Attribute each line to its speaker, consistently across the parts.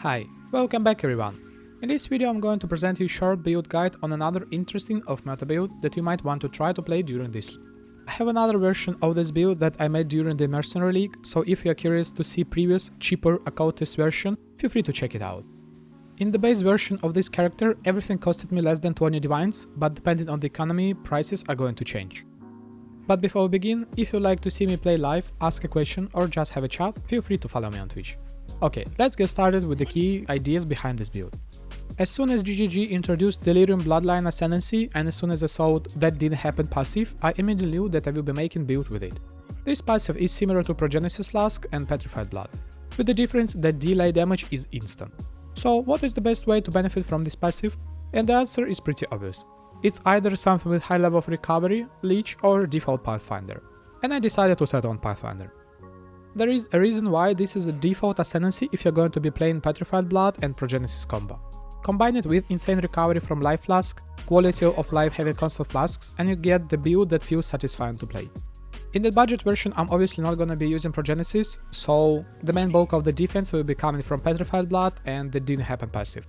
Speaker 1: Hi, welcome back everyone. In this video I'm going to present you a short build guide on another interesting off-meta build that you might want to try to play during this. I have another version of this build that I made during the Mercenary League, so if you are curious to see previous, cheaper Occultist version, feel free to check it out. In the base version of this character, everything costed me less than 20 divines, but depending on the economy, prices are going to change. But before we begin, if you'd like to see me play live, ask a question or just have a chat, feel free to follow me on Twitch. Okay, let's get started with the key ideas behind this build. As soon as GGG introduced Delirium Bloodline Ascendancy and as soon as I saw that didn't happen passive, I immediately knew that I will be making build with it. This passive is similar to Progenesis Flask and Petrified Blood, with the difference that delay damage is instant. So what is the best way to benefit from this passive? And the answer is pretty obvious. It's either something with high level of recovery, leech or default Pathfinder. And I decided to set on Pathfinder. There is a reason why this is a default ascendancy if you're going to be playing Petrified Blood and Progenesis combo. Combine it with insane recovery from Life Flask, quality of life heavy constant flasks, and you get the build that feels satisfying to play. In the budget version I'm obviously not gonna be using Progenesis, so the main bulk of the defense will be coming from Petrified Blood and the didn't happen passive.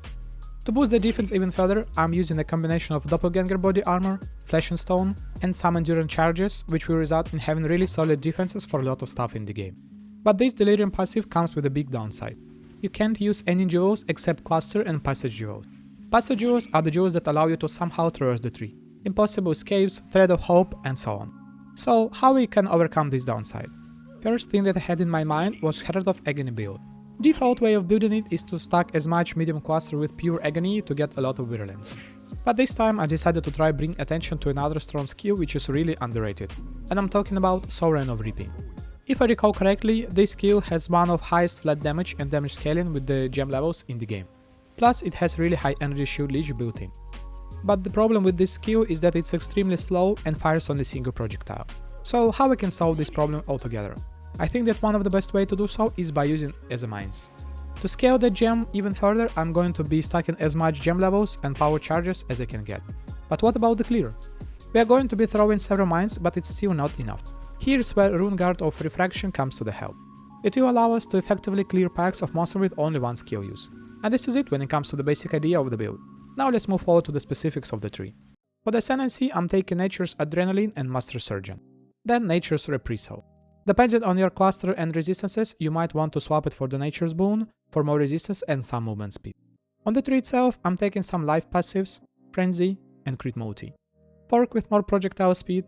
Speaker 1: To boost the defense even further, I'm using a combination of Doppelganger body armor, Flesh and Stone, and some endurance charges, which will result in having really solid defenses for a lot of stuff in the game. But this Delirium passive comes with a big downside. You can't use any jewels except cluster and passage jewels. Passage jewels are the jewels that allow you to somehow traverse the tree. Impossible escapes, thread of hope, and so on. So how we can overcome this downside? First thing that I had in my mind was Herald of Agony build. Default way of building it is to stack as much medium cluster with pure agony to get a lot of virulence. But this time I decided to try bring attention to another strong skill which is really underrated. And I'm talking about Soulrend of Reaping. If I recall correctly, this skill has one of highest flat damage and damage scaling with the gem levels in the game. Plus it has really high energy shield leech built in. But the problem with this skill is that it's extremely slow and fires only single projectile. So how we can solve this problem altogether? I think that one of the best way to do so is by using as a mines. To scale the gem even further, I'm going to be stacking as much gem levels and power charges as I can get. But what about the clear? We are going to be throwing several mines, but it's still not enough. Here's where Rune Guard of Refraction comes to the help. It will allow us to effectively clear packs of monsters with only one skill use. And this is it when it comes to the basic idea of the build. Now let's move forward to the specifics of the tree. For the Ascendancy, I'm taking Nature's Adrenaline and Master Surgeon. Then Nature's Reprisal. Depending on your cluster and resistances, you might want to swap it for the Nature's Boon, for more resistance and some movement speed. On the tree itself, I'm taking some life passives, Frenzy and Crit Multi. Fork with more projectile speed,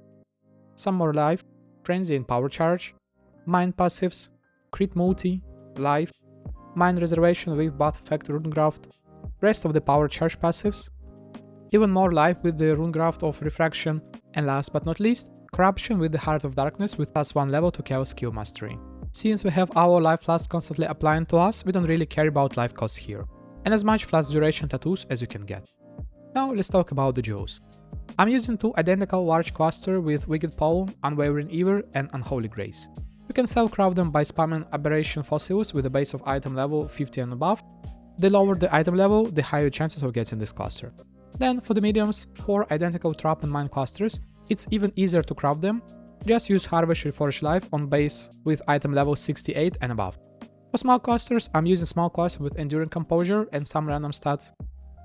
Speaker 1: some more life, Frenzy and Power Charge, Mind passives, Crit Multi, Life, Mind Reservation with Buff Effect Runegraft, rest of the Power Charge passives, even more life with the Runegraft of Refraction, and last but not least, Corruption with the Heart of Darkness with +1 level to Chaos Skill Mastery. Since we have our life flask constantly applying to us, we don't really care about life cost here, and as much flask duration tattoos as you can get. Now let's talk about the jewels. I'm using two identical large clusters with Wicked Pollen, Unwavering Ear and Unholy Grace. You can self-craft them by spamming Aberration Fossils with a base of item level 50 and above. The lower the item level, the higher chances of getting this cluster. Then for the mediums, 4 identical Trap and Mine clusters, it's even easier to craft them. Just use Harvest Reforged Life on base with item level 68 and above. For small clusters, I'm using small cluster with Enduring Composure and some random stats.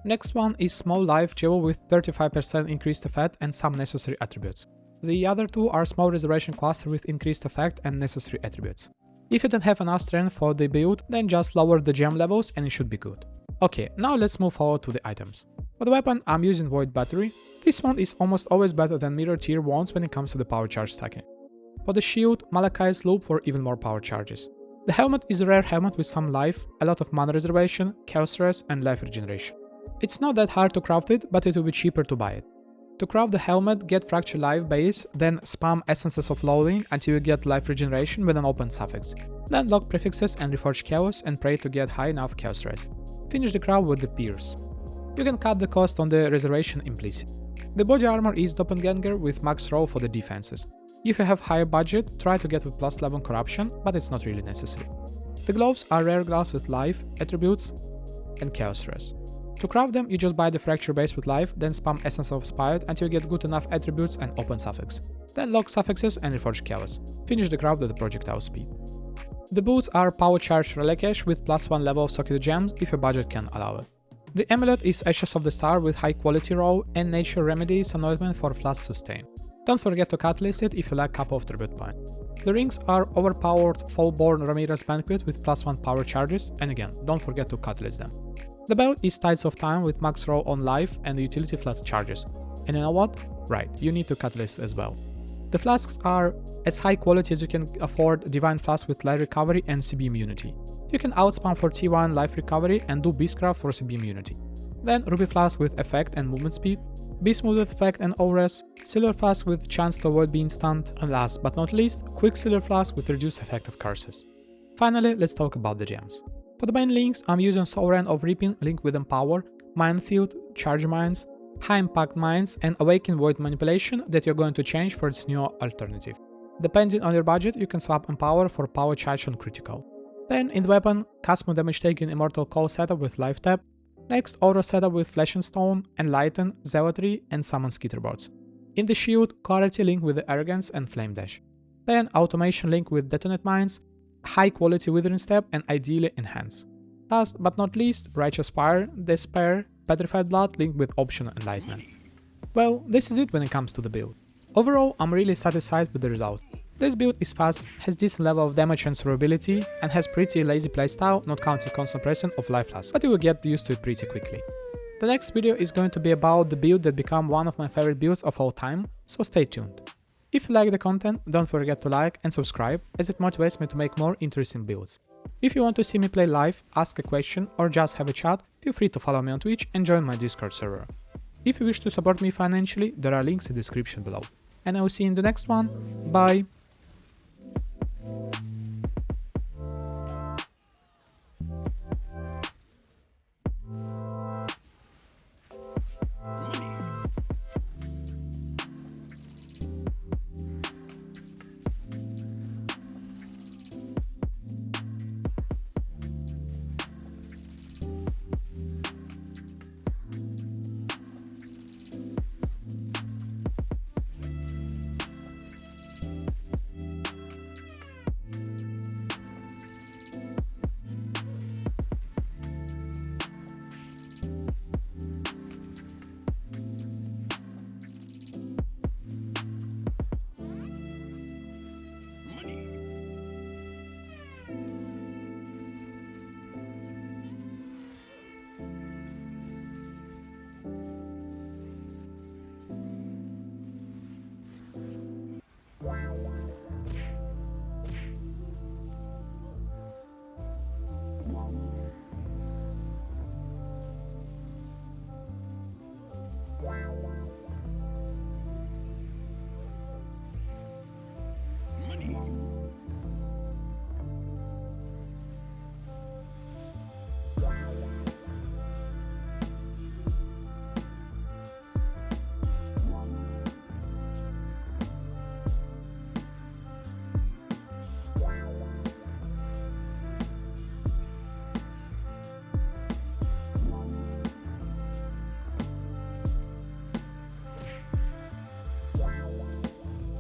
Speaker 1: Next one is Small Life Jewel with 35% increased effect and some necessary attributes. The other two are Small Resurrection Cluster with increased effect and necessary attributes. If you don't have enough strength for the build, then just lower the gem levels and it should be good. Okay, now let's move forward to the items. For the weapon, I'm using Void Battery. This one is almost always better than Mirror Tier wands when it comes to the power charge stacking. For the shield, Malachi's Loop for even more power charges. The helmet is a rare helmet with some life, a lot of mana reservation, chaos stress and life regeneration. It's not that hard to craft it, but it will be cheaper to buy it. To craft the helmet, get Fracture Life base, then spam Essences of Loathing until you get life regeneration with an open suffix. Then lock prefixes and reforge chaos and pray to get high enough chaos stress. Finish the craft with the Pierce. You can cut the cost on the reservation implicit. The body armor is Doppelganger with max roll for the defenses. If you have higher budget, try to get with +11 corruption, but it's not really necessary. The gloves are rare gloves with life, attributes, and chaos stress. To craft them, you just buy the fracture base with life, then spam Essence of Spirit until you get good enough attributes and open suffix. Then lock suffixes and reforge chaos. Finish the craft with the projectile speed. The boots are power charged relay cache with +1 level of socket gems if your budget can allow it. The amulet is Ashes of the Star with high quality raw and nature remedies anointment for flash sustain. Don't forget to catalyst it if you lack couple of tribute points. The rings are overpowered Fallborn Ramirez Banquet with +1 power charges, and again, don't forget to catalyst them. The belt is Tides of Time with max raw on life and utility flask charges. And you know what? Right, you need to catalyst as well. The flasks are as high quality as you can afford Divine Flask with life recovery and CB immunity. You can outspam for T1 life recovery and do Beastcraft for CB immunity. Then Ruby Flask with effect and movement speed, Beast Mode with effect and ORES, Silver Flask with chance to avoid being stunned, and last but not least, Quicksilver Flask with reduced effect of curses. Finally, let's talk about the gems. For the main links, I'm using Soulrend of Reaping linked with Empower, Minefield, Charge Mines, High Impact Mines, and Awaken Void Manipulation that you're going to change for its new alternative. Depending on your budget, you can swap Empower for Power Charge on Critical. Then, in the weapon, cast more damage taking Immortal Call setup with Life Tap, next Aura setup with Flesh and Stone, Enlighten, Zealotry, and Summon Skitterbots. In the shield, Clarity link with the Arrogance and Flame Dash. Then Automation link with Detonate Mines, high quality Withering Step, and ideally Enhance. Last but not least, Righteous Fire, Despair, Petrified Blood linked with Optional Enlightenment. Well, this is it when it comes to the build. Overall, I'm really satisfied with the result. This build is fast, has decent level of damage and survivability, and has pretty lazy playstyle, not counting constant pressing of life flask, but you will get used to it pretty quickly. The next video is going to be about the build that became one of my favorite builds of all time, so stay tuned. If you like the content, don't forget to like and subscribe, as it motivates me to make more interesting builds. If you want to see me play live, ask a question, or just have a chat, feel free to follow me on Twitch and join my Discord server. If you wish to support me financially, there are links in the description below. And I will see you in the next one. Bye!